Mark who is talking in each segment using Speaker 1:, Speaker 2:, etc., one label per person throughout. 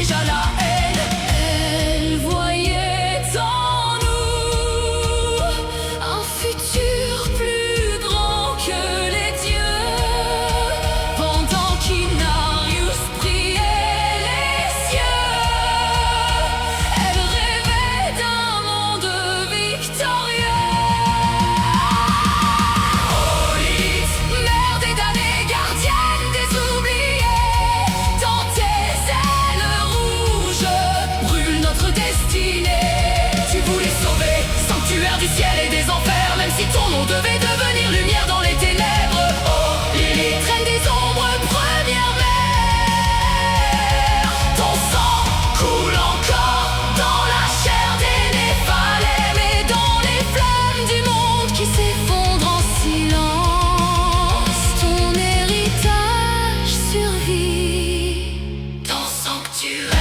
Speaker 1: déjà la haine. Elle voyait en nous un futur plus grand que les dieux. Pendant qu'Inarius priait les cieux, elle rêvait d'un monde victorieux. Oh Lilith, mère des damnés, gardienne des oubliés, dans tes ailes rouges brûle notre destinée. Tu voulais sauver, sanctuaire du ciel et des enfers, même si ton nom devait devenir lumière dans les ténèbres. Oh Lilith, reine des ombres, première mère, ton sang coule encore dans la chair des Néphalem et dans les flammes du monde qui s'effondre en silence. Ton héritage survit, ton sanctuaire.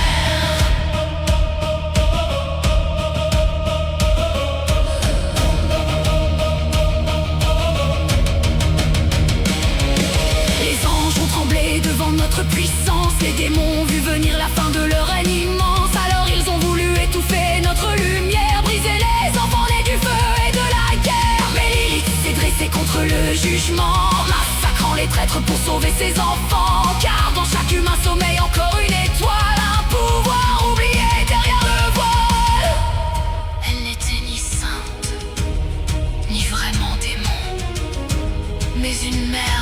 Speaker 1: Les anges ont tremblé devant notre puissance, les démons ont vu venir la fin de leur règne immense. Alors ils ont voulu étouffer notre lumière, briser les enfants nés du feu et de la guerre. Mais Lilith s'est dressée contre le jugement, massacrant les traîtres pour sauver ses enfants. Car dans chaque humain sommeille encore une étoile, un pouvoir oublié derrière le voile. Elle n'était ni sainte, ni vraiment démon, mais une mère